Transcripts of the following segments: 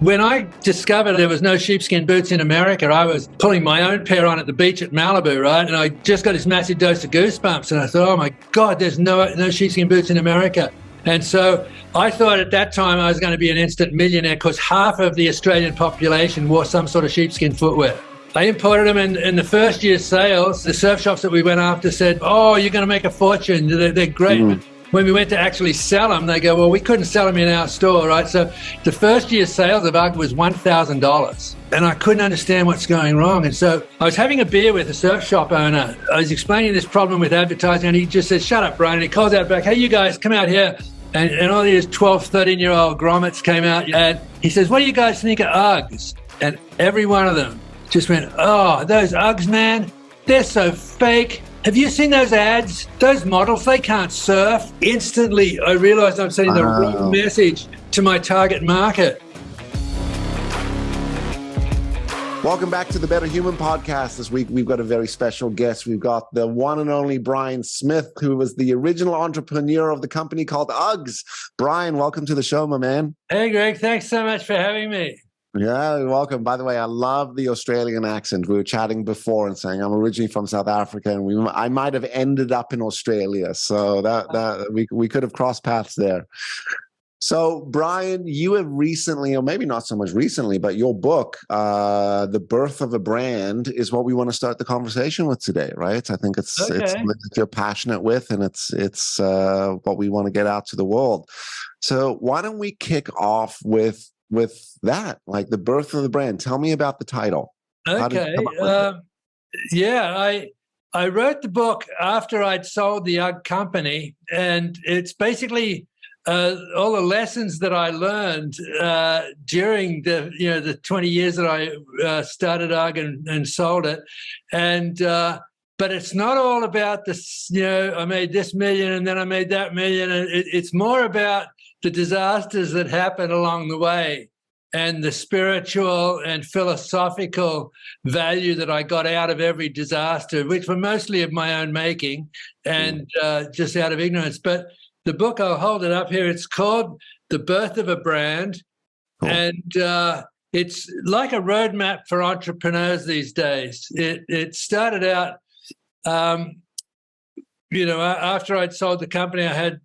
When I discovered there was no sheepskin boots in America, I was pulling my own pair on at the beach at Malibu, right? And I just got this massive dose of goosebumps. And I thought, oh my God, there's no sheepskin boots in America. And so I thought at that time I was going to be an instant millionaire because half of the Australian population wore some sort of sheepskin footwear. I imported them in the first year's sales. The surf shops that we went after said, oh, you're going to make a fortune. They're great. Mm. When we went to actually sell them, they go, well, we couldn't sell them in our store, right? So the first year's sales of UGG was $1,000. And I couldn't understand what's going wrong. And so I was having a beer with a surf shop owner. I was explaining this problem with advertising, and he just said, shut up, Brian. And he calls out back, hey, you guys, come out here. And all these 12, 13-year-old grommets came out. And he says, what do you guys think of UGGs? And every one of them just went, oh, those UGGs, man, they're so fake. Have you seen those ads? Those models, they can't surf. Instantly, I realized I'm sending the wrong message to my target market. Welcome back to the Better Human Podcast. This week, we've got a very special guest. We've got the one and only Brian Smith, who was the original entrepreneur of the company called UGGs. Brian, welcome to the show, my man. Hey, Greg. Thanks so much for having me. Yeah, you're welcome. By the way, I love the Australian accent. We were chatting before and saying I'm originally from South Africa, and I might have ended up in Australia. So that we could have crossed paths there. So, Brian, you have recently, or maybe not so much recently, but your book, The Birth of a Brand, is what we want to start the conversation with today, right? I think it's something that you're passionate with, and it's what we want to get out to the world. So why don't we kick off with that, like The Birth of the Brand? Tell me about the title. Okay. I wrote the book after I'd sold the UGG company, and it's basically all the lessons that I learned during the 20 years that I started UGG and sold it. And but it's not all about this, I made this million and then I made that million. And it's more about the disasters that happened along the way and the spiritual and philosophical value that I got out of every disaster, which were mostly of my own making and just out of ignorance. But the book, I'll hold it up here, it's called The Birth of a Brand. Cool. And it's like a roadmap for entrepreneurs these days. It started out, after I'd sold the company, I had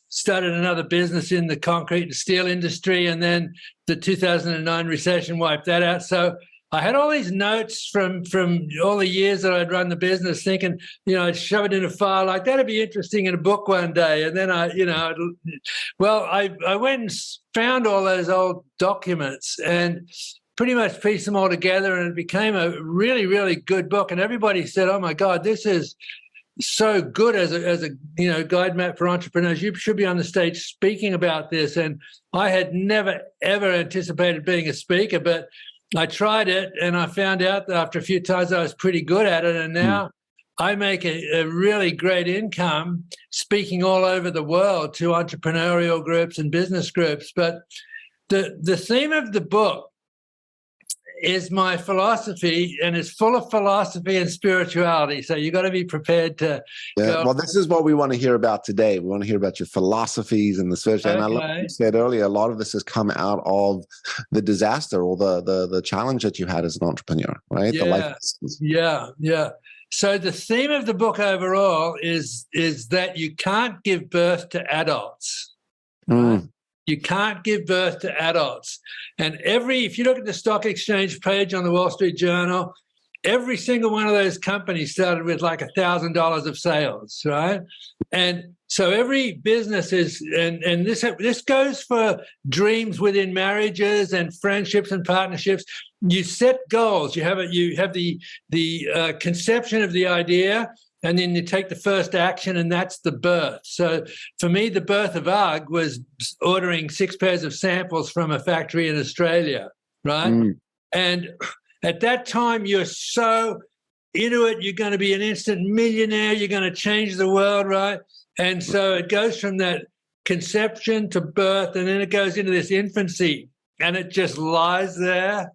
started another business in the concrete and steel industry, and then the 2009 recession wiped that out. So I had all these notes from all the years that I'd run the business, thinking, I'd shove it in a file, like that'd be interesting in a book one day. And then I went and found all those old documents and pretty much pieced them all together, and it became a really, really good book. And everybody said, oh my God, this is so good as a guide map for entrepreneurs. You should be on the stage speaking about this. And I had never, ever anticipated being a speaker, but I tried it and I found out that after a few times I was pretty good at it. And now I make a really great income speaking all over the world to entrepreneurial groups and business groups. But the theme of the book is my philosophy, and it's full of philosophy and spirituality. So you got to be prepared to go. Well, this is what we want to hear about today. We want to hear about your philosophies and the spiritual. Okay. And I love what you said earlier, a lot of this has come out of the disaster or the challenge that you had as an entrepreneur, right? Yeah, the life lessons. Yeah. So the theme of the book overall is that you can't give birth to adults. You can't give birth to adults. And if you look at the stock exchange page on the Wall Street Journal, every single one of those companies started with like $1,000 of sales, right? And so every business is, and this goes for dreams within marriages and friendships and partnerships. You set goals. You have the conception of the idea, and then you take the first action, and that's the birth. So for me, the birth of UGG was ordering 6 pairs of samples from a factory in Australia, right? And at that time, you're so into it, you're going to be an instant millionaire, you're going to change the world, right? And so it goes from that conception to birth, and then it goes into this infancy, and it just lies there,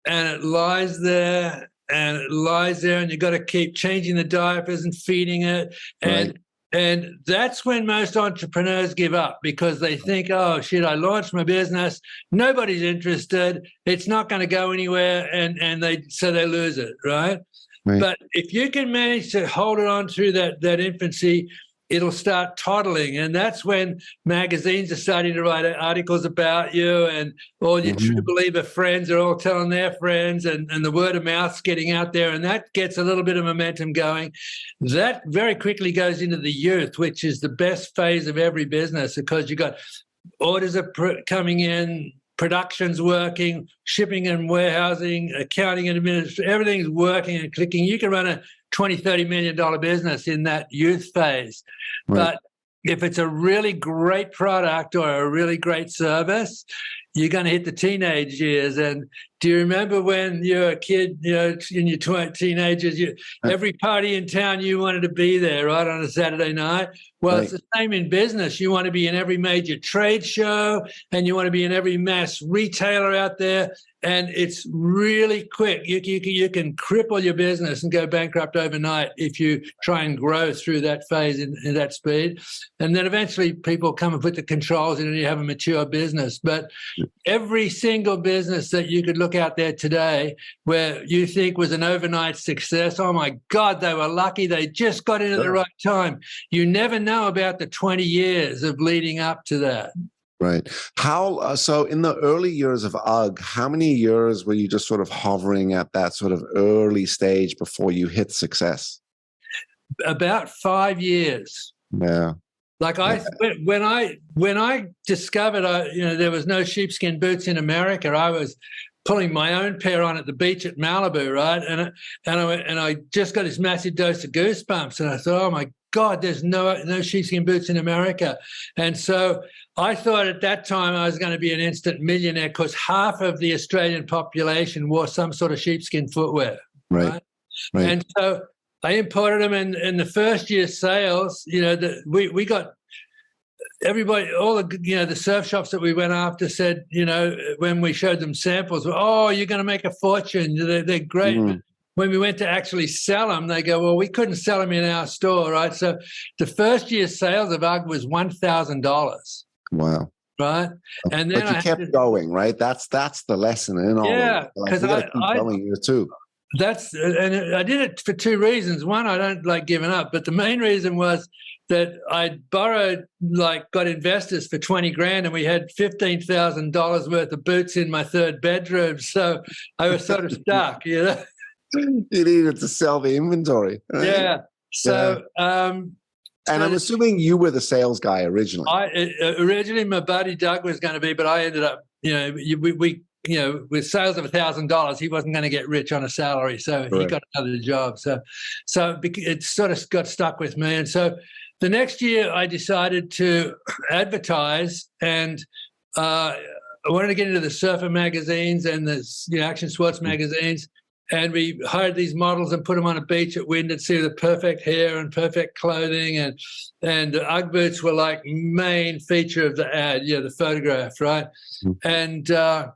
and it lies there, and it lies there, and you've got to keep changing the diapers and feeding it. And And that's when most entrepreneurs give up, because they think, oh, shit, I launched my business. Nobody's interested. It's not going to go anywhere. And so they lose it, right? Right. But if you can manage to hold it on through that infancy, it'll start toddling. And that's when magazines are starting to write articles about you, and all your true believer friends are all telling their friends, and the word of mouth's getting out there, and that gets a little bit of momentum going. That very quickly goes into the youth, which is the best phase of every business, because you've got orders are coming in, production's working, shipping and warehousing, accounting and administration, everything's working and clicking. You can run a $20-30 million business in that youth phase. Right. But if it's a really great product or a really great service, you're going to hit the teenage years. And do you remember when you're a kid, in your teenagers, every party in town, you wanted to be there, right, on a Saturday night? Well, It's the same in business. You want to be in every major trade show, and you want to be in every mass retailer out there. And it's really quick. You can cripple your business and go bankrupt overnight if you try and grow through that phase in that speed. And then eventually people come and put the controls in, and you have a mature business. But every single business that you could look out there today where you think was an overnight success, oh my God, they were lucky. They just got in at the right time. You never know about the 20 years of leading up to that. Right. How so in the early years of UGG, how many years were you just sort of hovering at that sort of early stage before you hit success? About 5 years. Yeah. Like when I discovered there was no sheepskin boots in America, I was pulling my own pair on at the beach at Malibu, right? And I just got this massive dose of goosebumps, and I thought, oh my God, there's no sheepskin boots in America. And so I thought at that time I was going to be an instant millionaire, because half of the Australian population wore some sort of sheepskin footwear. Right. And so I imported them, and in the first year's sales, we got everybody, all the surf shops that we went after said, when we showed them samples, oh, you're going to make a fortune. They're great. Mm. When we went to actually sell them, they go, well, we couldn't sell them in our store, right? So the first year's sales of UGG was $1,000. Wow. Right. And then but you kept going, right? That's the lesson in all. Yeah, because you got to keep going here too. And I did it for two reasons. One, I don't like giving up, but the main reason was that I got investors for 20 grand, and we had $15,000 worth of boots in my third bedroom. So I was sort of stuck, You needed to sell the inventory. Right? Yeah. So, and I'm assuming you were the sales guy originally. Originally my buddy Doug was going to be, but I ended up, with sales of $1,000, he wasn't going to get rich on a salary, so he got another job. So it sort of got stuck with me, and so the next year I decided to advertise, and I wanted to get into the surfer magazines and the action sports magazines. And we hired these models and put them on a beach at Wind and Sea with the perfect hair and perfect clothing. And the UGG boots were like main feature of the ad, the photograph, right? Mm-hmm.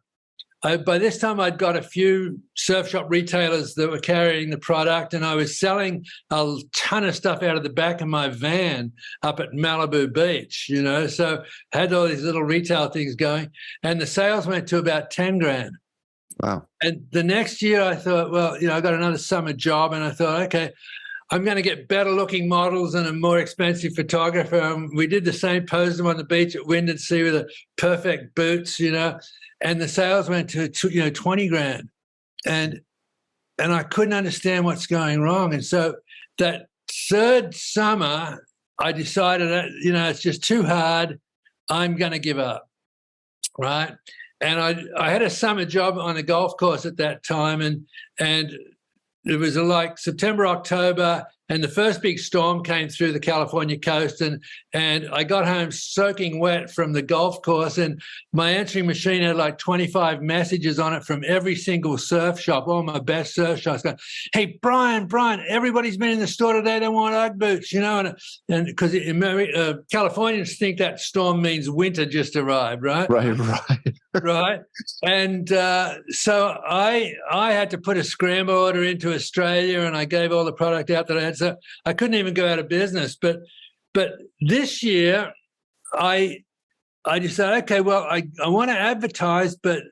And by this time, I'd got a few surf shop retailers that were carrying the product, and I was selling a ton of stuff out of the back of my van up at Malibu Beach, So I had all these little retail things going, and the sales went to about 10 grand. Wow. And the next year I thought, well, I got another summer job, and I thought, okay, I'm going to get better looking models and a more expensive photographer. We did the same, posed them on the beach at Wind and Sea with the perfect boots, and the sales went to 20 grand. And I couldn't understand what's going wrong. And so that third summer, I decided that, it's just too hard. I'm going to give up. Right. And I had a summer job on a golf course at that time, and it was like September, October, and the first big storm came through the California coast, and I got home soaking wet from the golf course, and my answering machine had like 25 messages on it from every single surf shop, all my best surf shops going, hey, Brian, everybody's been in the store today, they want UGG boots, and because Californians think that storm means winter just arrived, right? Right. Right. And so I had to put a scramble order into Australia, and I gave all the product out that I had. So I couldn't even go out of business. But But this year, I decided, okay, well, I want to advertise, but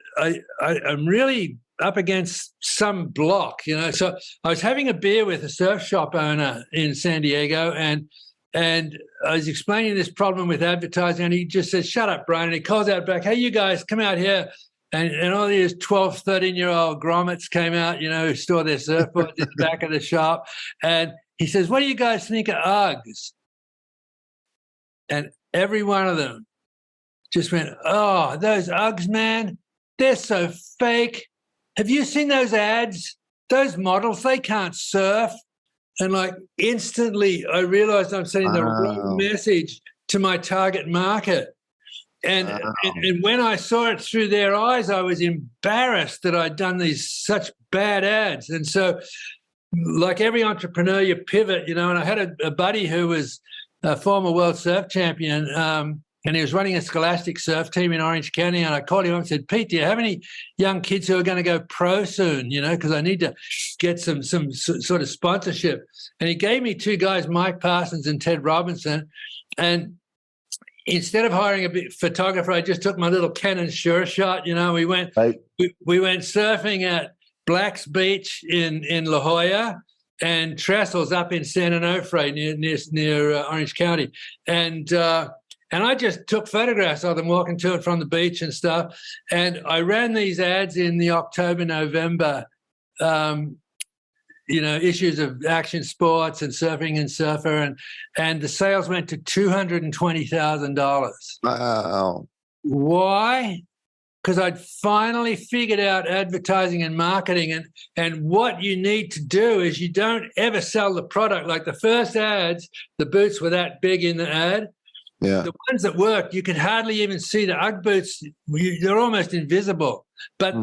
I'm really up against some block, So I was having a beer with a surf shop owner in San Diego, and I was explaining this problem with advertising, and he just said, "Shut up, Brian." And he calls out back, "Hey, you guys, come out here." And all these 12, 13-year-old grommets came out, who store their surfboards in the back of the shop. And he says, "What do you guys think of Uggs?" And every one of them just went, "Oh, those Uggs, man, they're so fake. Have you seen those ads? Those models, they can't surf." And like instantly I realized I'm sending the wrong message to my target market. And when I saw it through their eyes, I was embarrassed that I'd done these such bad ads. And so like every entrepreneur, you pivot, and I had a buddy who was a former world surf champion, and he was running a scholastic surf team in Orange County. And I called him up and said, "Pete, do you have any young kids who are going to go pro soon, because I need to get some sort of sponsorship." And he gave me two guys, Mike Parsons and Ted Robinson. And instead of hiring a photographer, I just took my little Canon Sure Shot. We went we went surfing at Black's Beach in La Jolla and Trestles up in San Onofre near Orange County. And I just took photographs of them walking to and from the beach and stuff. And I ran these ads in the October, November, issues of Action Sports and Surfing and Surfer. And the sales went to $220,000. Wow. Why? Because I'd finally figured out advertising and marketing. And what you need to do is you don't ever sell the product. Like the first ads, the boots were that big in the ad. Yeah. The ones that worked, you could hardly even see the Ugg boots. They're almost invisible. But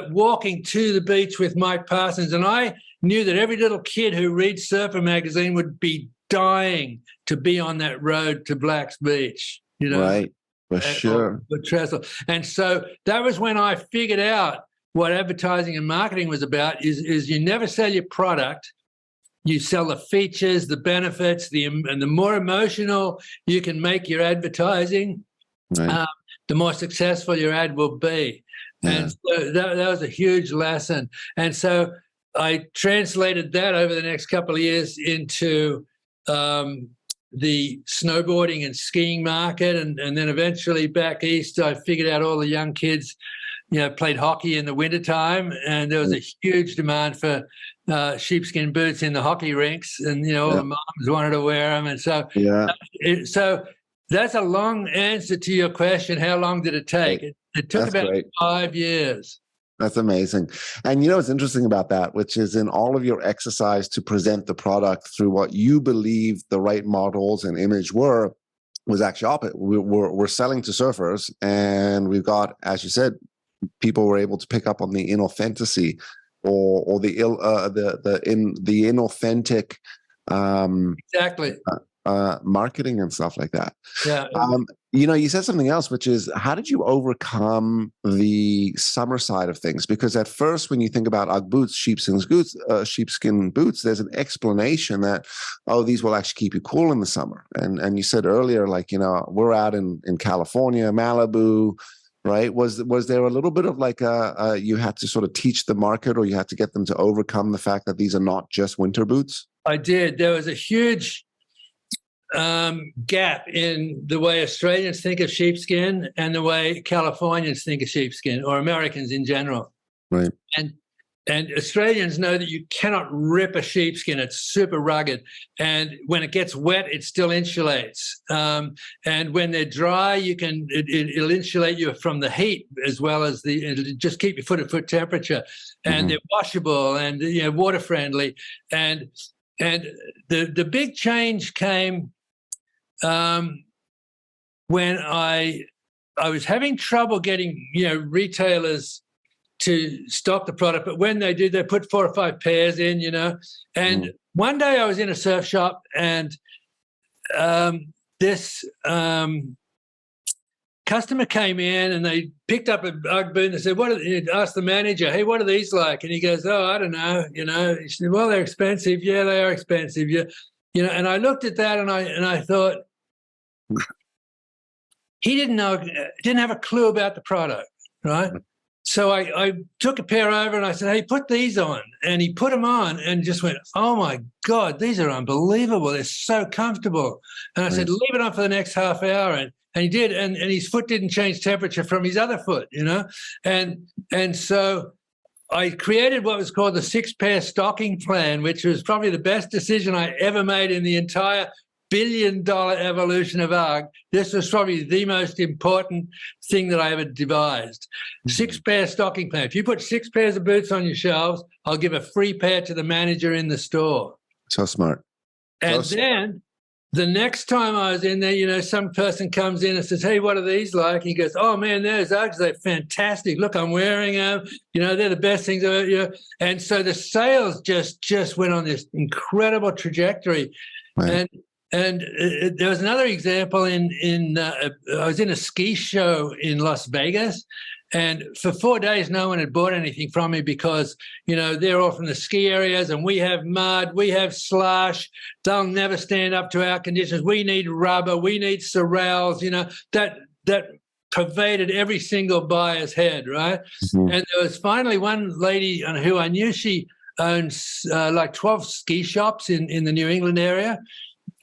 walking to the beach with Mike Parsons, and I knew that every little kid who reads Surfer magazine would be dying to be on that road to Black's Beach. Right, for sure. The trestle. And so that was when I figured out what advertising and marketing was about. Is you never sell your product. You sell the features, the benefits, and the more emotional you can make your advertising, right. The more successful your ad will be. Yeah. And so that was a huge lesson. And so I translated that over the next couple of years into the snowboarding and skiing market. And then eventually back east, I figured out all the young kids, played hockey in the wintertime. And there was a huge demand for sheepskin boots in the hockey rinks, and all the moms wanted to wear them, and so so that's a long answer to your question. How long did it take? It took about 5 years. That's amazing. And what's interesting about that, which is in all of your exercise to present the product through what you believe the right models and image were, was actually opposite. We're selling to surfers, and we've got, as you said, people were able to pick up on the inauthenticity or the inauthentic exactly marketing and stuff like that. Yeah. You said something else, which is, how did you overcome the summer side of things? Because at first, when you think about Ugg boots, sheepskin boots, there's an explanation that, these will actually keep you cool in the summer. And you said earlier, we're out in California, Malibu. Right? Was there a little bit of you had to sort of teach the market, or you had to get them to overcome the fact that these are not just winter boots? I did. There was a huge gap in the way Australians think of sheepskin and the way Californians think of sheepskin, or Americans in general. Right. And Australians know that you cannot rip a sheepskin. It's super rugged. And when it gets wet, it still insulates. And when they're dry, it'll insulate you from the heat, as well as it'll just keep your foot at foot temperature. And they're washable and water friendly. And the big change came when I was having trouble getting retailers to stock the product, but when they do, they put 4 or 5 pairs in, And one day I was in a surf shop, and this customer came in, and they picked up a Ugg boot, and they said, asked the manager, "Hey, what are these like?" And he goes, "Oh, I don't know." He said, "Well, they're expensive." "Yeah, they are expensive." "Yeah." You know, and I looked at that and I thought, he didn't have a clue about the product, right? So I took a pair over and I said, hey, put these on. And he put them on and just went, oh my God, these are unbelievable. They're so comfortable. And I said, leave it on for the next half hour. And he did. And his foot didn't change temperature from his other foot, you know? And so I created what was called the 6-pair stocking plan, which was probably the best decision I ever made in the entire billion-dollar evolution of UGG. This was probably the most important thing that I ever devised. 6-pair stocking plan. If you put 6 pairs of boots on your shelves, I'll give a free pair to the manager in the store. So smart. And then the next time I was in there, you know, some person comes in and says, hey, what are these like? He goes, oh, man, those Uggs, they're fantastic. Look, I'm wearing them. You know, they're the best things I've ever, you know. And so the sales just went on this incredible trajectory. Right. And there was another example I was in a ski show in Las Vegas, and for 4 days, no one had bought anything from me because, you know, they're all from the ski areas and we have mud, we have slush. They'll never stand up to our conditions. We need rubber, we need Sorels, you know, that pervaded every single buyer's head, right? Mm-hmm. And there was finally one lady who I knew, she owns like 12 ski shops in the New England area.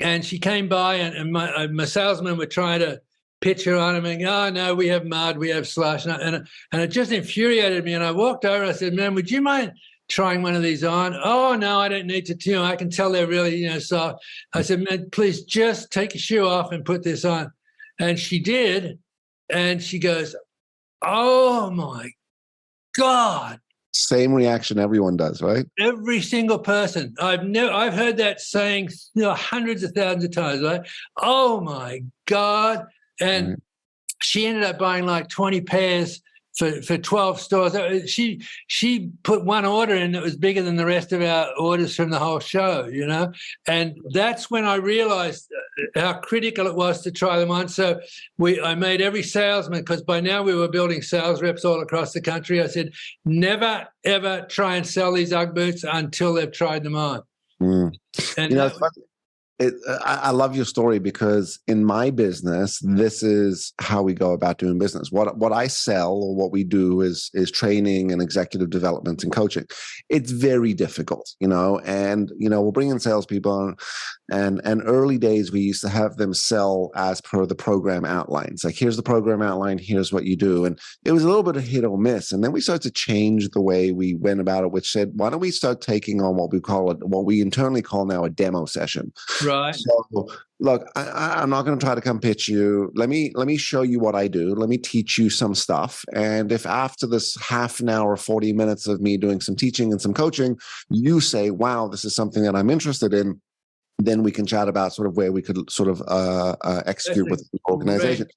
And she came by and my salesman were trying to pitch her on him and, oh, no, we have mud, we have slush. And it just infuriated me. And I walked over and I said, man, would you mind trying one of these on? Oh, no, I don't need to. You know, I can tell they're really, you know, soft. I said, man, please just take your shoe off and put this on. And she did. And she goes, oh, my God. Same reaction everyone does, right? Every single person. I've heard that saying, you know, hundreds of thousands of times, right? Oh my God. And she ended up buying like 20 pairs for 12 stores. She put one order in that was bigger than the rest of our orders from the whole show, you know? And that's when I realized how critical it was to try them on. So I made every salesman, because by now we were building sales reps all across the country. I said, never, ever try and sell these UGG boots until they've tried them on. And you know, I love your story, because in my business, this is how we go about doing business. What I sell, or what we do, is training and executive development and coaching. It's very difficult, you know, and, you know, we'll bring in salespeople on, and early days, we used to have them sell as per the program outlines. Like, here's the program outline, here's what you do. And it was a little bit of hit or miss. And then we started to change the way we went about it, which said, why don't we start taking on what we internally call now a demo session. Right. So, look, I'm not going to try to come pitch you. Let me show you what I do. Let me teach you some stuff. And if after this half an hour, 40 minutes of me doing some teaching and some coaching, you say, wow, this is something that I'm interested in, then we can chat about sort of where we could sort of execute with the organization. Great.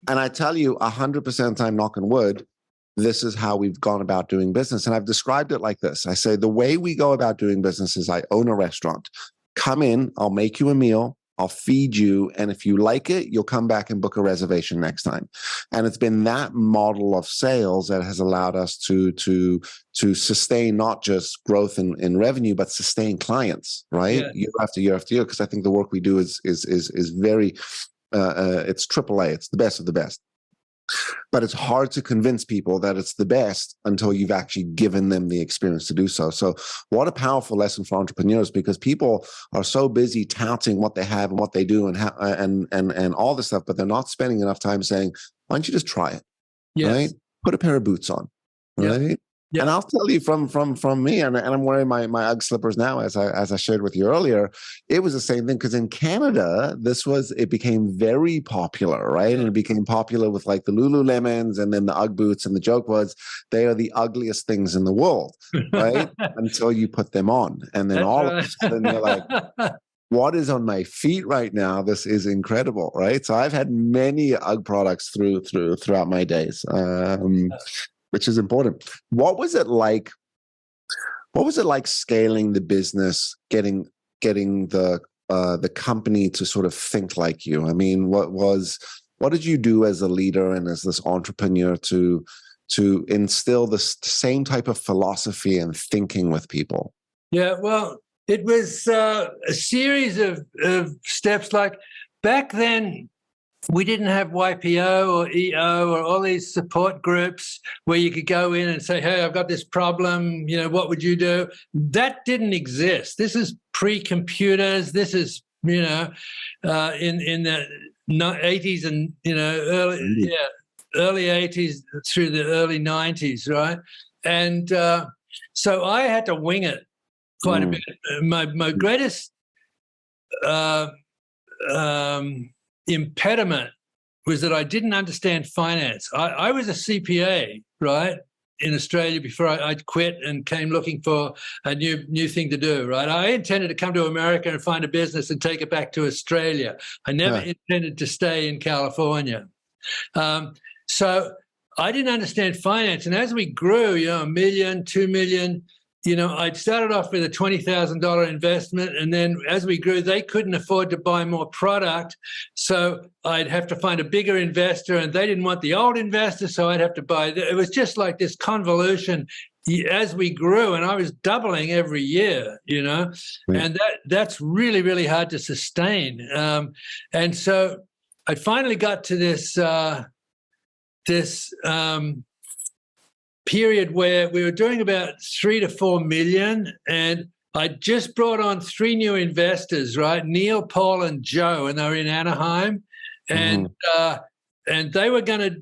And I tell you, 100% of the time, knock on wood, this is how we've gone about doing business. And I've described it like this. I say, the way we go about doing business is, I own a restaurant. Come in, I'll make you a meal, I'll feed you, and if you like it, you'll come back and book a reservation next time. And it's been that model of sales that has allowed us to sustain not just growth in revenue, but sustain clients, right? Yeah. Year after year after year, because I think the work we do is very it's AAA, it's the best of the best. But it's hard to convince people that it's the best until you've actually given them the experience to do so. So what a powerful lesson for entrepreneurs, because people are so busy touting what they have and what they do and all this stuff, but they're not spending enough time saying, why don't you just try it? Yes. Right? Put a pair of boots on, right? Yeah. Yeah. And I'll tell you from me, and I'm wearing my UGG slippers now, as I shared with you earlier. It was the same thing, because in Canada, it became very popular, right? And it became popular with like the Lululemons and then the UGG boots. And the joke was, they are the ugliest things in the world, right? Until you put them on, and then of a sudden you're like, what is on my feet right now? This is incredible, right? So I've had many UGG products throughout my days. Which is important. What was it like scaling the business, getting the company to sort of think like you? I mean, what did you do as a leader and as this entrepreneur to instill the same type of philosophy and thinking with people? Yeah, well, It was a series of steps. Like back then, we didn't have YPO or EO or all these support groups where you could go in and say, hey, I've got this problem, what would you do? That didn't exist. This is pre-computers. This is, in the 80s and, early 80s through the early 90s, right? And so I had to wing it quite a bit. My greatest impediment was that I didn't understand finance. I was a CPA, right, in Australia before I quit and came looking for a new thing to do, right? I intended to come to America and find a business and take it back to Australia. I never intended to stay in California. So I didn't understand finance. And as we grew, $1 million, $2 million, I'd started off with a $20,000 investment. And then as we grew, they couldn't afford to buy more product. So I'd have to find a bigger investor, and they didn't want the old investor. So I'd have to buy. It was just like this convolution as we grew, and I was doubling every year, and that's really, really hard to sustain. And so I finally got to this period where we were doing about 3 to 4 million, and I just brought on 3 new investors, right? Neil, Paul, and Joe, and they were in Anaheim, and they were going to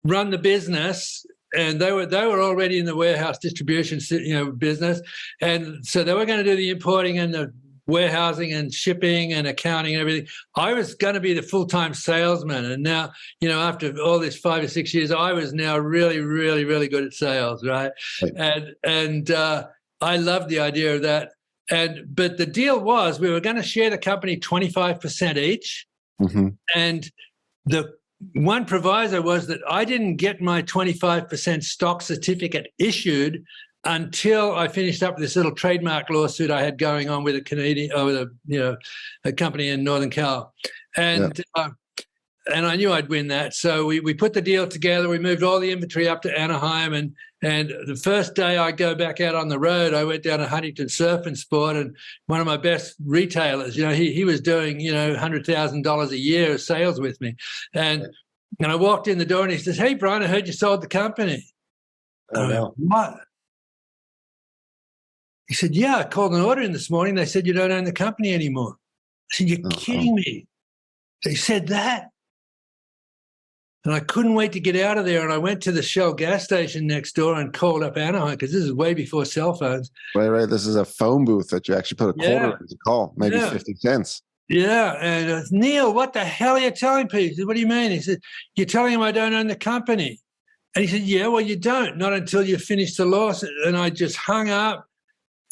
run the business, and they were already in the warehouse distribution, business, and so they were going to do the importing and the warehousing and shipping and accounting and everything. I was going to be the full-time salesman. And now, after all this 5 or 6 years, I was now really, really, really good at sales, right? And I loved the idea of that. But the deal was we were going to share the company 25% each. And the one proviso was that I didn't get my 25% stock certificate issued until I finished up this little trademark lawsuit I had going on with a company in Northern Cal, and I knew I'd win that. So we put the deal together. We moved all the inventory up to Anaheim, and the first day I go back out on the road, I went down to Huntington Surf and Sport, and one of my best retailers, he was doing $100,000 a year of sales with me, and I walked in the door and he says, "Hey Brian, I heard you sold the company." Oh, no. What? He said, "Yeah, I called an order in this morning. They said you don't own the company anymore." I said, "You're kidding me." They said that. And I couldn't wait to get out of there. And I went to the Shell gas station next door and called up Anaheim, because this is way before cell phones. Right. This is a phone booth that you actually put a quarter in to call, maybe 50 cents. Yeah. And Neil, what the hell are you telling people? He said, "What do you mean?" He said, "You're telling them I don't own the company." And he said, "Yeah, well, you don't, not until you finish the lawsuit." And I just hung up.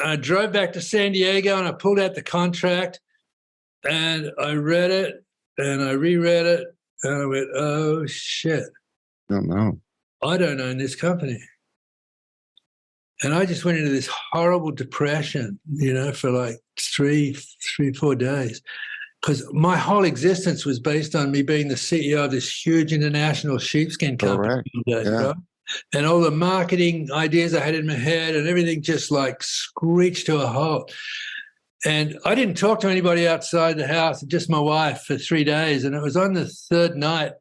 I drove back to San Diego and I pulled out the contract and I read it and I reread it and I went, "Oh shit. Oh no. I don't own this company." And I just went into this horrible depression, for like 4 days, because my whole existence was based on me being the CEO of this huge international sheepskin company. Correct. Right? And all the marketing ideas I had in my head and everything just like screeched to a halt. And I didn't talk to anybody outside the house, just my wife, for 3 days. And it was on the third night,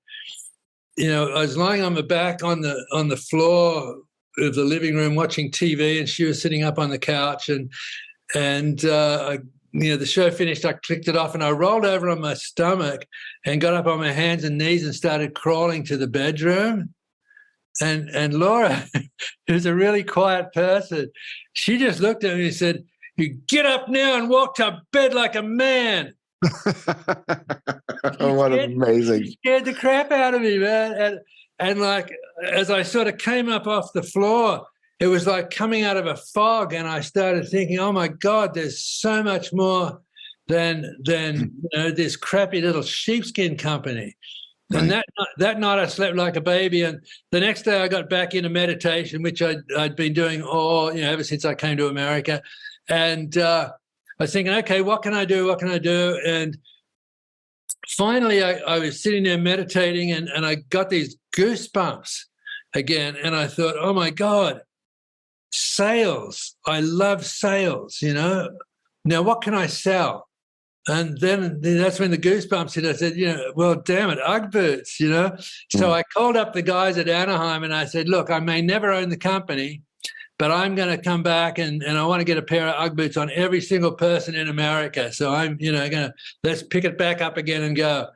I was lying on my back on the floor of the living room watching TV, and she was sitting up on the couch. And the show finished, I clicked it off and I rolled over on my stomach and got up on my hands and knees and started crawling to the bedroom. And Laura, who's a really quiet person, she just looked at me and said, "You get up now and walk to bed like a man." What amazing. She scared the crap out of me, man. And like, as I sort of came up off the floor, it was like coming out of a fog. And I started thinking, oh my God, there's so much more than this crappy little sheepskin company. Right. And that night I slept like a baby. And the next day I got back into meditation, which I'd been doing ever since I came to America. And I was thinking, okay, what can I do? What can I do? And finally I was sitting there meditating and I got these goosebumps again. And I thought, oh my God, sales. I love sales, now what can I sell? And then that's when the goosebumps hit. I said, well, damn it, Ugg boots, So I called up the guys at Anaheim and I said, look, I may never own the company, but I'm going to come back and I want to get a pair of Ugg boots on every single person in America. So I'm, let's pick it back up again and go.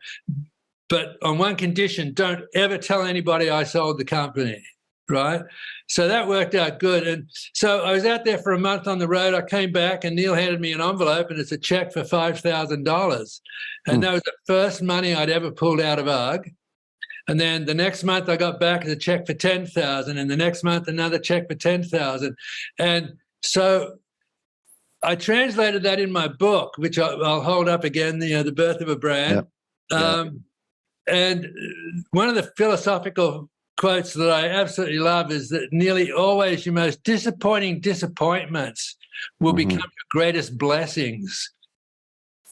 But on one condition, don't ever tell anybody I sold the company, right? So that worked out good. And so I was out there for a month on the road. I came back and Neil handed me an envelope and it's a check for $5,000. And that was the first money I'd ever pulled out of Ugg. And then the next month I got back a check for $10,000, and the next month another check for $10,000. And so I translated that in my book, which I'll hold up again, The Birth of a Brand. Yep. And one of the philosophical quotes that I absolutely love is that nearly always your most disappointing disappointments will become your greatest blessings.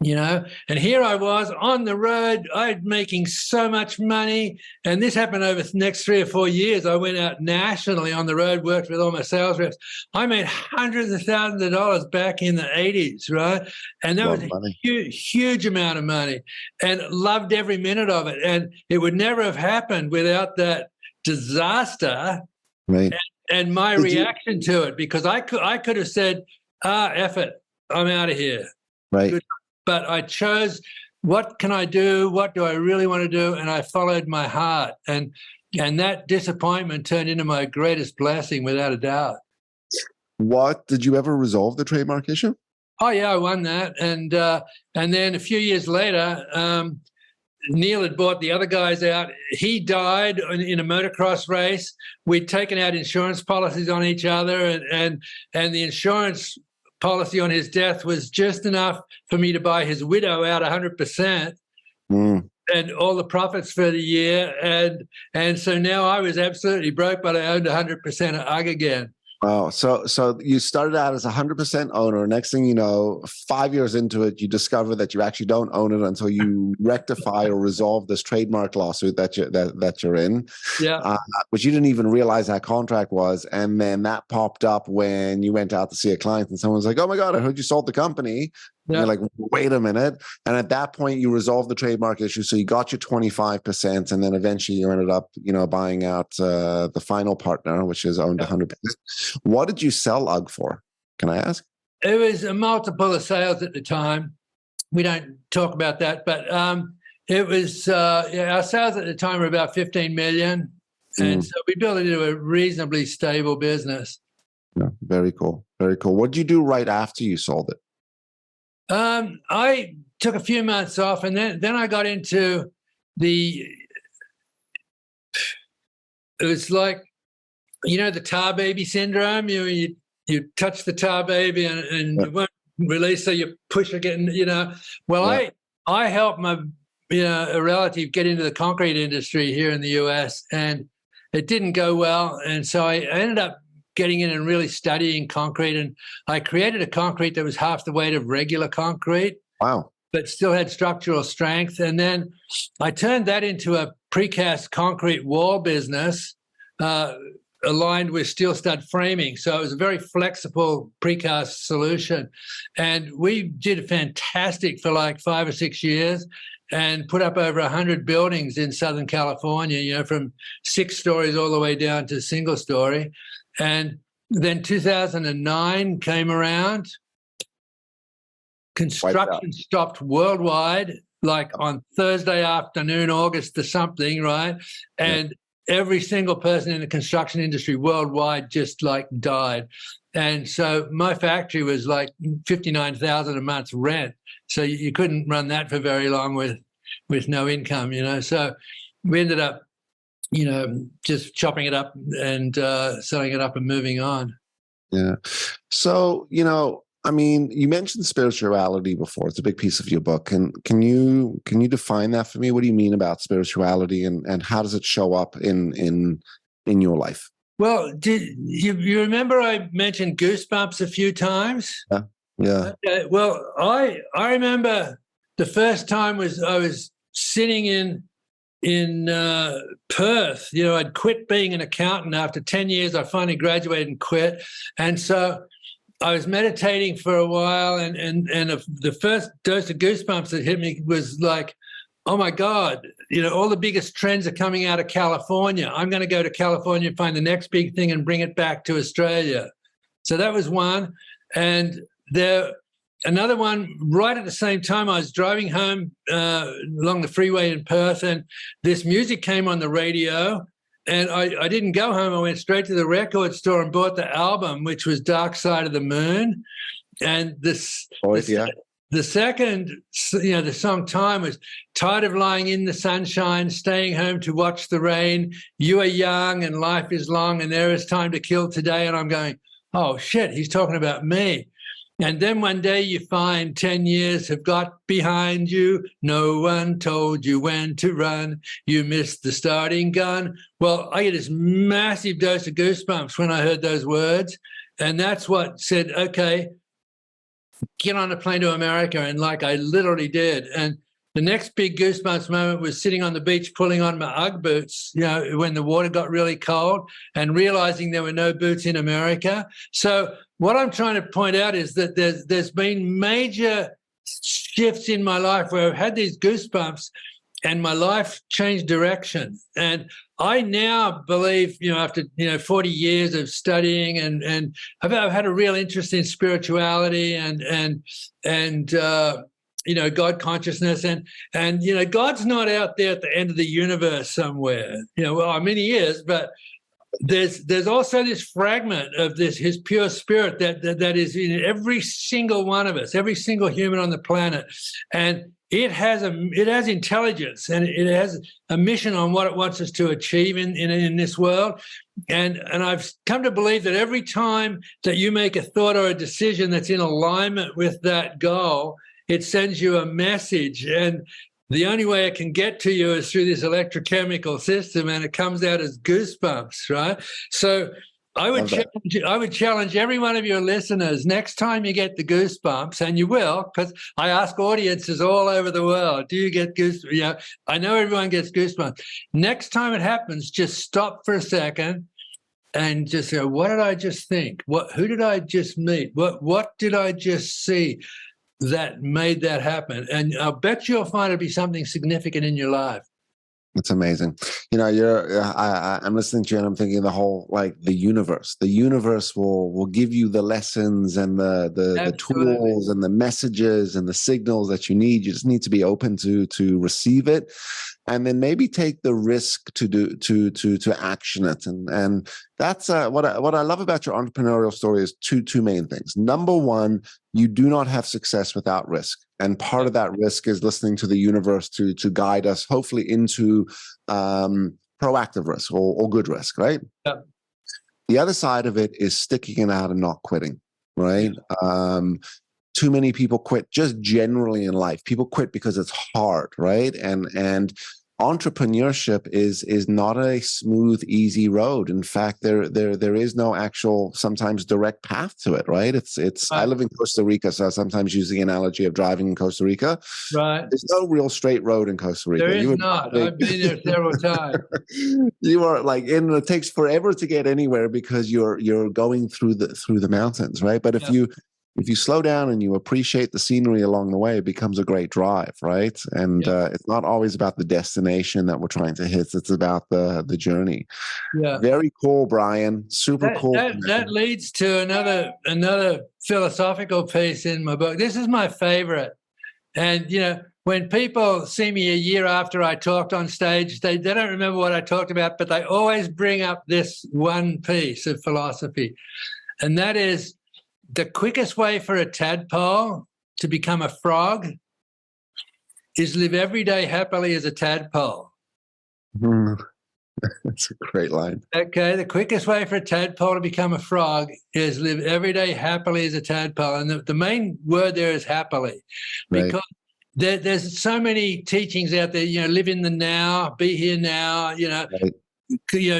And here I was on the road, I'm making so much money. And this happened over the next 3 or 4 years. I went out nationally on the road, worked with all my sales reps. I made hundreds of thousands of dollars back in the 80s, right? And that was a huge amount of money, and loved every minute of it. And it would never have happened without that disaster, right? And my reaction to it, because I could have said, F it, I'm out of here. Right. But I chose, what can I do? What do I really want to do? And I followed my heart. And that disappointment turned into my greatest blessing, without a doubt. What, did you ever resolve the trademark issue? Oh, yeah, I won that. And then a few years later, Neil had bought the other guys out. He died in a motocross race. We'd taken out insurance policies on each other, and the insurance policy on his death was just enough for me to buy his widow out 100%, and all the profits for the year. And so now I was absolutely broke, but I owned 100% of UGG again. Wow. So you started out as 100% owner. Next thing you know, 5 years into it, you discover that you actually don't own it until you rectify or resolve this trademark lawsuit that you're in. Yeah. Which you didn't even realize that contract was. And then that popped up when you went out to see a client and someone's like, oh my God, I heard you sold the company. Yeah. You're like, wait a minute. And at that point, you resolved the trademark issue. So you got your 25%. And then eventually you ended up, buying out the final partner, which is owned 100%. What did you sell UGG for? Can I ask? It was a multiple of sales at the time. We don't talk about that. But it was, our sales at the time were about 15 million. And so we built it into a reasonably stable business. Yeah, very cool. Very cool. What did you do right after you sold it? I took a few months off, and then I got into it was like, the tar baby syndrome. You touch the tar baby and you won't release, so you push again, Well, yeah. I helped my, a relative get into the concrete industry here in the US, and it didn't go well. And so I ended up getting in and really studying concrete. And I created a concrete that was half the weight of regular concrete. Wow. But still had structural strength. And then I turned that into a precast concrete wall business aligned with steel stud framing. So it was a very flexible precast solution. And we did fantastic for like 5 or 6 years and put up over 100 buildings in Southern California, from 6 stories all the way down to single story. And then 2009 came around. Construction stopped worldwide, like on Thursday afternoon, August or something, right? And every single person in the construction industry worldwide just like died. And so my factory was like $59,000 a month rent. So you couldn't run that for very long with no income, So we ended up, just chopping it up and selling it up and moving on. Yeah. So, you mentioned spirituality before. It's a big piece of your book. And can you define that for me? What do you mean about spirituality, and how does it show up in your life? Well, did you remember I mentioned goosebumps a few times? Yeah. Okay. Well, I remember the first time I was sitting in Perth. I'd quit being an accountant after 10 years. I finally graduated and quit. And so I was meditating for a while, and the first dose of goosebumps that hit me was like, oh my God, all the biggest trends are coming out of California. I'm going to go to California and find the next big thing and bring it back to Australia. So that was one. And another one right at the same time, I was driving home along the freeway in Perth, and this music came on the radio. And I didn't go home. I went straight to the record store and bought the album, which was Dark Side of the Moon. And the second, the song Time was tired of lying in the sunshine, staying home to watch the rain. You are young and life is long and there is time to kill today. And I'm going, oh, shit, he's talking about me. And then one day you find 10 years have got behind you. No one told you when to run. You missed the starting gun. Well, I get this massive dose of goosebumps when I heard those words. And that's what said, okay, get on a plane to America. And like I literally did. And the next big goosebumps moment was sitting on the beach, pulling on my Ugg boots, when the water got really cold, and realizing there were no boots in America. So what I'm trying to point out is that there's been major shifts in my life where I've had these goosebumps and my life changed direction. And I now believe, after 40 years of studying, and I've had a real interest in spirituality and God consciousness, and God's not out there at the end of the universe somewhere. He is, but there's also this fragment of his pure spirit that is in every single one of us, every single human on the planet, and it has intelligence, and it has a mission on what it wants us to achieve in this world. And I've come to believe that every time that you make a thought or a decision that's in alignment with that goal, it sends you a message. And the only way it can get to you is through this electrochemical system, and it comes out as goosebumps, right? So I would challenge every one of your listeners, next time you get the goosebumps, and you will, because I ask audiences all over the world, do you get goosebumps? I know everyone gets goosebumps. Next time it happens, just stop for a second and just go, what did I just think? Who did I just meet? What did I just see that made that happen? And I'll bet you'll find it'll be something significant in your life. It's amazing. I'm listening to you and I'm thinking the universe. The universe will give you the lessons and the tools and the messages and the signals that you need. You just need to be open to receive it, and then maybe take the risk to action it. And that's what I love about your entrepreneurial story is two main things. Number one, you do not have success without risk. And part of that risk is listening to the universe to guide us, hopefully, into proactive risk or good risk, right? Yeah. The other side of it is sticking it out and not quitting, right? Too many people quit just generally in life. People quit because it's hard, right? And entrepreneurship is not a smooth, easy road. In fact, there is no actual sometimes direct path to it, right? It's I live in Costa Rica, so I sometimes use the analogy of driving in Costa Rica. Right. There's no real straight road in Costa Rica. There is not. I've been there several times. You are and it takes forever to get anywhere because you're going through the mountains, right? But if you slow down and you appreciate the scenery along the way, it becomes a great drive, right? And it's not always about the destination that we're trying to hit. It's about the journey. Yeah. Very cool, Brian. Super cool. That leads to another philosophical piece in my book. This is my favorite. And, when people see me a year after I talked on stage, they don't remember what I talked about, but they always bring up this one piece of philosophy. And that is, the quickest way for a tadpole to become a frog is live every day happily as a tadpole. That's a great line. Okay, the quickest way for a tadpole to become a frog is live every day happily as a tadpole. And the main word there is happily, because there's so many teachings out there, live in the now, be here now,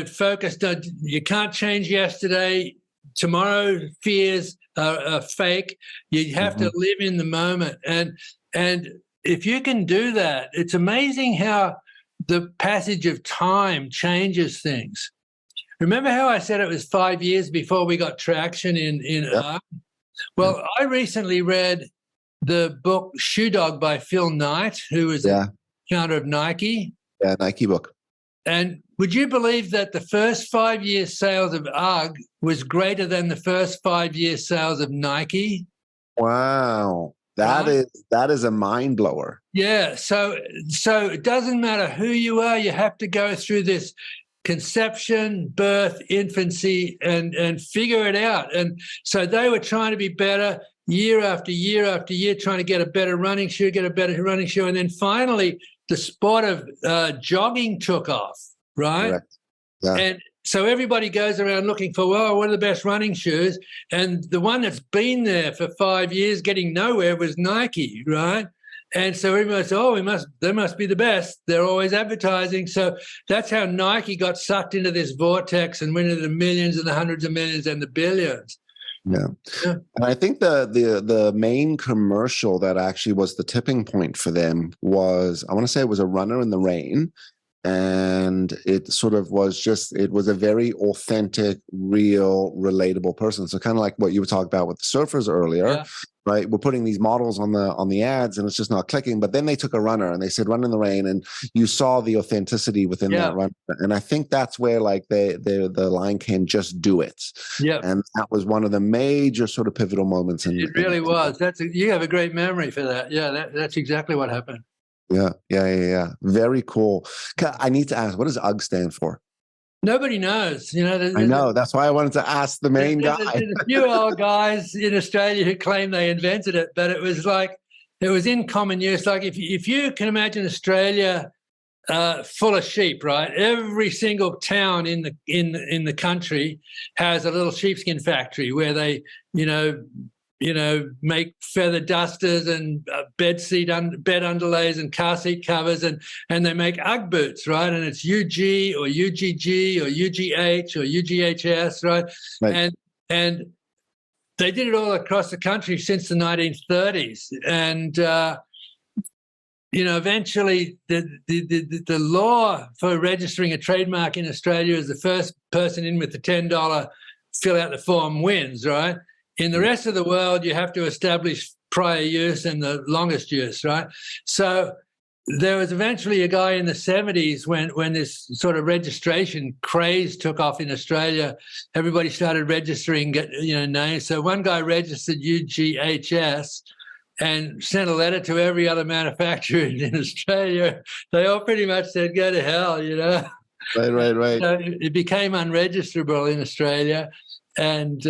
focused on, you can't change yesterday, tomorrow fears are fake. You have to live in the moment. And if you can do that, it's amazing how the passage of time changes things. Remember how I said it was 5 years before we got traction in art? Well, I recently read the book Shoe Dog by Phil Knight, who was the founder of Nike. Yeah, Nike book. And would you believe that the first 5 years sales of UGG was greater than the first 5 years sales of Nike? Wow. That is a mind blower. Yeah. So it doesn't matter who you are, you have to go through this conception, birth, infancy, and figure it out. And so they were trying to be better year after year after year, trying to get a better running shoe, And then finally, the sport of jogging took off, right? Correct. Yeah. And so everybody goes around looking for, well, what are the best running shoes? And the one that's been there for 5 years getting nowhere was Nike, right? And so everybody said, oh, they must be the best. They're always advertising. So that's how Nike got sucked into this vortex and went into the millions and the hundreds of millions and the billions. Yeah. And I think the main commercial that actually was the tipping point for them was, I want to say it was a runner in the rain. And it sort of was it was a very authentic, real, relatable person. So kind of like what you were talking about with the surfers earlier, right? We're putting these models on the ads and it's just not clicking. But then they took a runner and they said, run in the rain. And you saw the authenticity within that run. And I think that's where like the line came, just do it. Yeah. And that was one of the major sort of pivotal moments. It really was. You have a great memory for that. Yeah, that's exactly what happened. Yeah. Very cool. I need to ask, what does UGG stand for? Nobody knows. I know. That's why I wanted to ask the main guy. There's a few old guys in Australia who claim they invented it, but it was in common use. Like if you can imagine Australia full of sheep, right? Every single town in the country has a little sheepskin factory where they, make feather dusters and bed underlays and car seat covers, and they make UGG boots, right? And it's UG or UGG or UGH or UGHS, right? And they did it all across the country since the 1930s, and eventually the law for registering a trademark in Australia is the first person in with the $10 fill out the form wins, right? In the rest of the world, you have to establish prior use and the longest use, right? So there was eventually a guy in the 70s when this sort of registration craze took off in Australia. Everybody started registering, names. So one guy registered UGHS and sent a letter to every other manufacturer in Australia. They all pretty much said, go to hell, Right. So it became unregisterable in Australia. And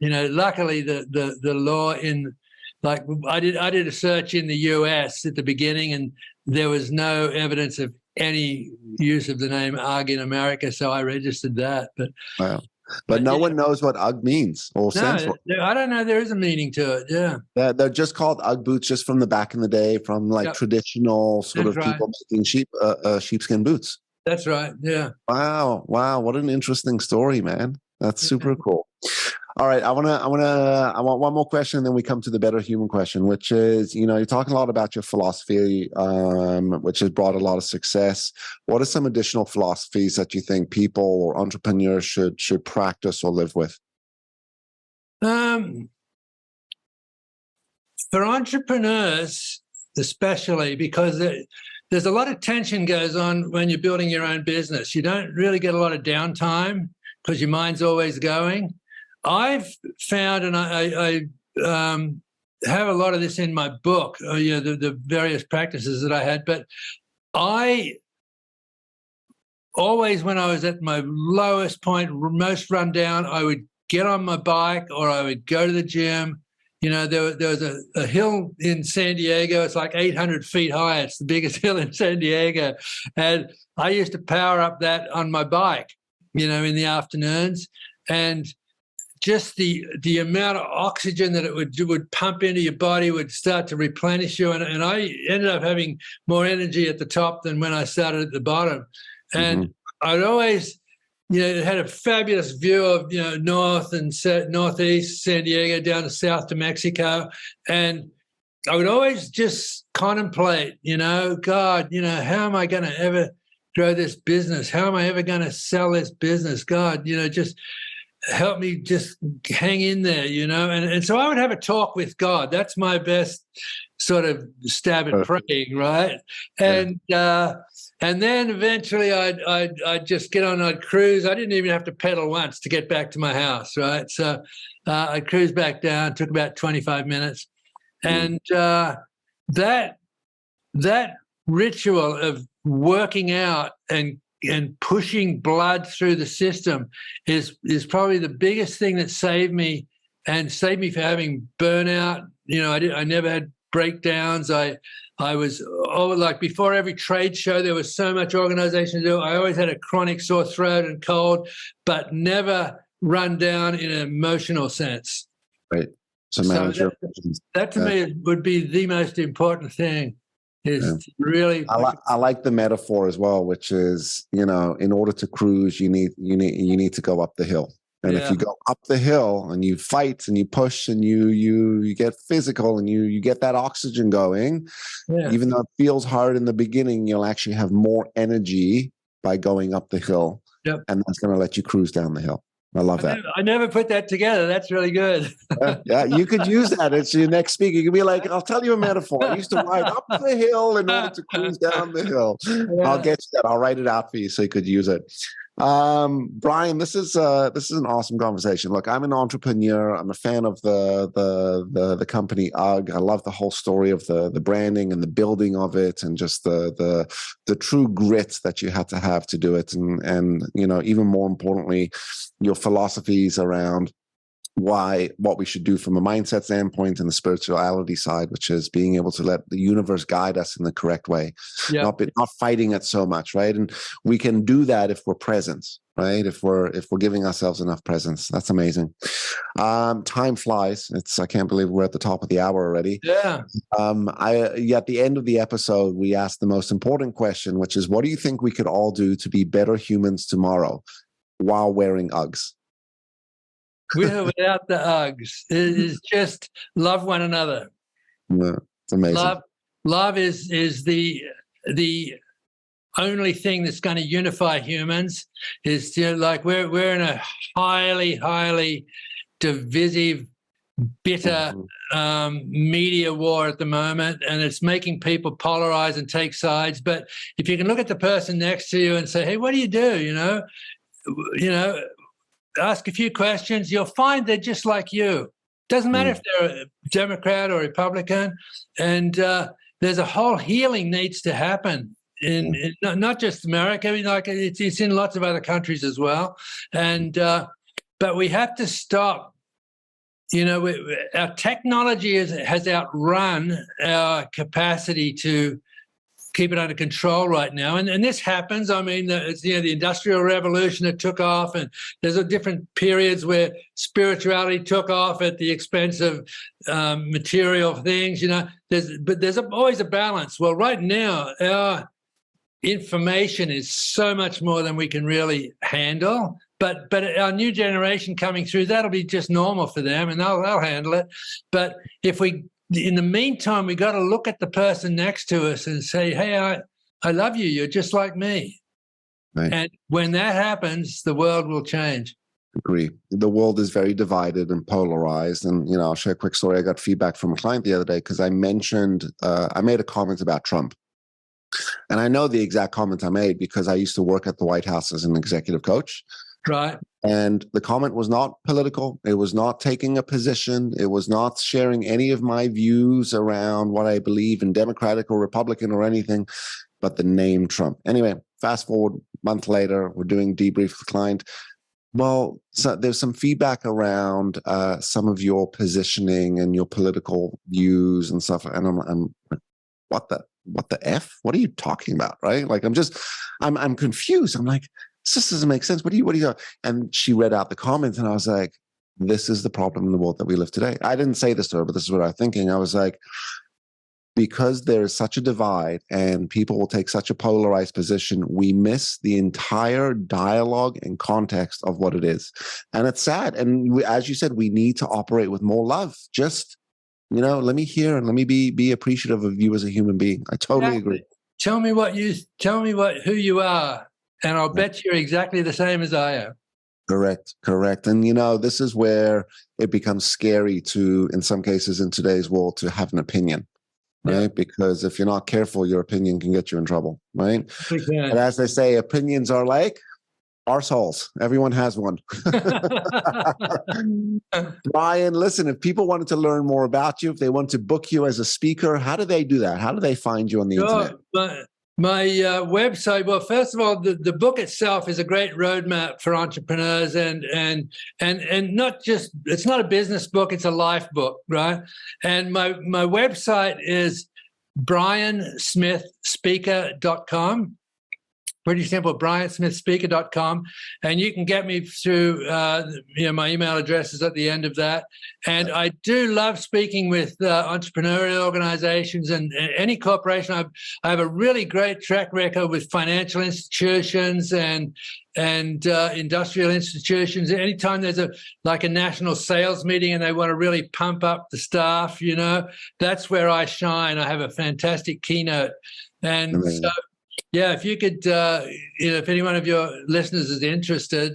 luckily the law I did a search in the US at the beginning, and there was no evidence of any use of the name UGG in America, so I registered that. But no one knows what UGG means or stands for. I don't know. There is a meaning to it. Yeah. They're just called UGG boots, just from the back in the day, from traditional sort of people making sheepskin boots. That's right. Yeah. Wow. What an interesting story, man. That's super cool. All right, I want one more question, and then we come to the better human question, which is, you're talking a lot about your philosophy, which has brought a lot of success. What are some additional philosophies that you think people or entrepreneurs should practice or live with? For entrepreneurs, especially, because there's a lot of tension goes on when you're building your own business. You don't really get a lot of downtime because your mind's always going. I've found, and I have a lot of this in my book, the various practices that I had, but I always, when I was at my lowest point, most run down, I would get on my bike or I would go to the gym. There was a hill in San Diego. It's like 800 feet high. It's the biggest hill in San Diego. And I used to power up that on my bike, in the afternoons. And just the amount of oxygen that it would pump into your body would start to replenish you. And I ended up having more energy at the top than when I started at the bottom. And I'd always, it had a fabulous view of, north and northeast San Diego down to south to Mexico. And I would always just contemplate, God, how am I going to ever grow this business? How am I ever going to sell this business? God, help me just hang in there, and so I would have a talk with God. That's my best sort of stab at praying, right? And then eventually I'd just get on, I'd cruise. I didn't even have to pedal once to get back to my house, right? So I'd cruise back down. Took about 25 minutes, and that ritual of working out and pushing blood through the system is probably the biggest thing that saved me from having burnout. I never had breakdowns. I was like, before every trade show, there was so much organization to do. I always had a chronic sore throat and cold, but never run down in an emotional sense. Right. So that to me would be the most important thing. Really, I like the metaphor as well, which is, in order to cruise, you need to go up the hill. And if you go up the hill and you fight and you push and you get physical and you get that oxygen going, even though it feels hard in the beginning, you'll actually have more energy by going up the hill. Yep. And that's going to let you cruise down the hill. I love that. I never put that together. That's really good. Yeah, you could use that as your next speaker. You could be like, I'll tell you a metaphor. I used to ride up the hill in order to cruise down the hill. Yeah. I'll get you that. I'll write it out for you so you could use it. Brian, this is an awesome conversation. Look, I'm an entrepreneur. I'm a fan of the company UGG. I love the whole story of the branding and the building of it, and just the true grit that you had to have to do it, and even more importantly, your philosophies around what we should do from a mindset standpoint and the spirituality side, which is being able to let the universe guide us in the correct way, not fighting it so much, right? And we can do that if we're present, right? If we're giving ourselves enough presence. That's amazing. Time flies. I can't believe we're at the top of the hour already. Yeah. At the end of the episode, we asked the most important question, which is, what do you think we could all do to be better humans tomorrow while wearing Uggs? With or without the Uggs, it is just love one another. Yeah, it's amazing. Love is the only thing that's going to unify humans. Is like we're in a highly divisive, bitter media war at the moment, and it's making people polarize and take sides. But if you can look at the person next to you and say, "Hey, what do you do?" Ask a few questions, you'll find they're just like you. Doesn't matter if they're a Democrat or Republican. And there's a whole healing needs to happen in not just America. I mean, like it's in lots of other countries as well. And but we have to stop. Our technology has outrun our capacity to keep it under control right now. And this happens. I mean, it's, the Industrial Revolution that took off, and there's different periods where spirituality took off at the expense of material things, but there's always a balance. Well, right now, our information is so much more than we can really handle. But our new generation coming through, that'll be just normal for them, and they'll handle it. But in the meantime, we got to look at the person next to us and say, "Hey, I love you. You're just like me." Right. And when that happens, the world will change. Agree. The world is very divided and polarized. And, I'll share a quick story. I got feedback from a client the other day because I mentioned, I made a comment about Trump. And I know the exact comment I made because I used to work at the White House as an executive coach. Right. And the comment was not political. It was not taking a position. It was not sharing any of my views around what I believe in, Democratic or Republican or anything, but the name Trump. Anyway, fast forward a month later, we're doing debrief with the client. Well, so there's some feedback around some of your positioning and your political views and stuff. And I'm what the F? What are you talking about? Right? Like, I'm confused. I'm like, this doesn't make sense. What do you? And she read out the comments, and I was like, this is the problem in the world that we live today. I didn't say this to her, but this is what I was thinking. I was like, because there is such a divide and people will take such a polarized position, we miss the entire dialogue and context of what it is. And it's sad. And as you said, we need to operate with more love. Just, let me hear and let me be appreciative of you as a human being. I totally agree. Tell me who you are. And I'll bet you're exactly the same as I am. Correct. And, this is where it becomes scary to, in some cases in today's world, to have an opinion, right? Yeah. Because if you're not careful, your opinion can get you in trouble, right? Exactly. But as they say, opinions are like arseholes. Everyone has one. Brian, listen, if people wanted to learn more about you, if they want to book you as a speaker, how do they do that? How do they find you on the internet? My website. Well, first of all, the book itself is a great roadmap for entrepreneurs, and not just, it's not a business book; it's a life book, right? And my website is briansmithspeaker.com. Pretty simple, briansmithspeaker.com. And you can get me through, my email address is at the end of that. And I do love speaking with entrepreneurial organizations and any corporation. I have a really great track record with financial institutions and industrial institutions. Anytime there's a national sales meeting and they want to really pump up the staff, that's where I shine. I have a fantastic keynote. And so, yeah, if you could, if any one of your listeners is interested,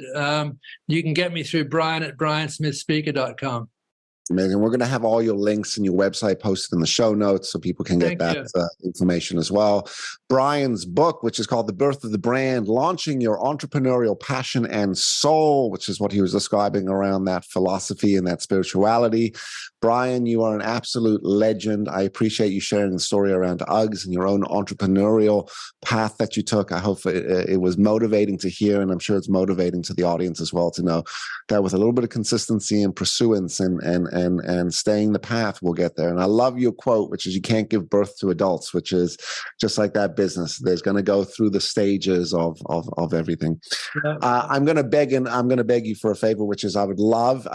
you can get me through Brian at briansmithspeaker.com. Amazing. We're going to have all your links and your website posted in the show notes so people can get that information as well. Brian's book, which is called The Birth of the Brand, Launching Your Entrepreneurial Passion and Soul, which is what he was describing around that philosophy and that spirituality. Brian, you are an absolute legend. I appreciate you sharing the story around Uggs and your own entrepreneurial path that you took. I hope it was motivating to hear, and I'm sure it's motivating to the audience as well to know that with a little bit of consistency and pursuance and staying the path, we'll get there. And I love your quote, which is, you can't give birth to adults, which is just like that business. There's going to go through the stages of everything. Yeah. I'm going to beg you for a favor, which is I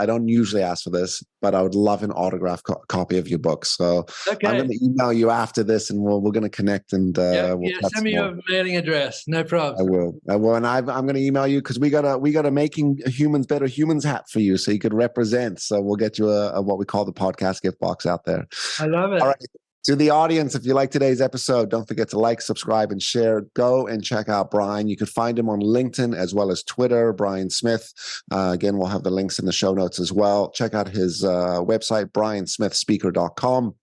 don't usually ask for this, but I would love an autograph copy of your book. So I'm going to email you after this, and we're going to connect and we'll send me your mailing address. No problem. I will. And I'm going to email you because we got a Making Humans Better Humans hat for you, so you could represent. So we'll get you a what we call the podcast gift box out there. I love it. All right. To the audience, if you like today's episode, don't forget to like, subscribe, and share. Go and check out Brian. You can find him on LinkedIn as well as Twitter, Brian Smith. Again, we'll have the links in the show notes as well. Check out his website, briansmithspeaker.com.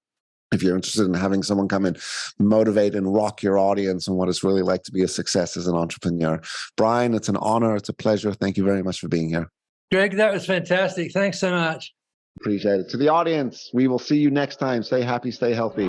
If you're interested in having someone come and motivate and rock your audience and what it's really like to be a success as an entrepreneur. Brian, it's an honor. It's a pleasure. Thank you very much for being here. Greg, that was fantastic. Thanks so much. Appreciate it. To the audience, we will see you next time. Stay happy, stay healthy.